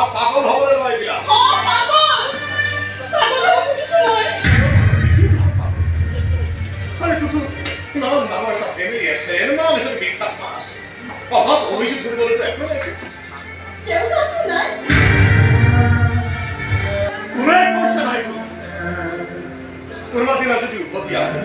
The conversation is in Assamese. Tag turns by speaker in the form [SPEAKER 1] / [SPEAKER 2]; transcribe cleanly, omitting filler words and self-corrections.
[SPEAKER 1] পাগল হবলৈ লয় দিয়া নামৰ এটা ফেমিলি আছে নাম এজন বিখ্যাত মাছ অভাৱ অভিযোগ ধৰিবলৈতো একো নাই কোনে কৈছে নাই কোনোবা দিনা যদি উভতি আহে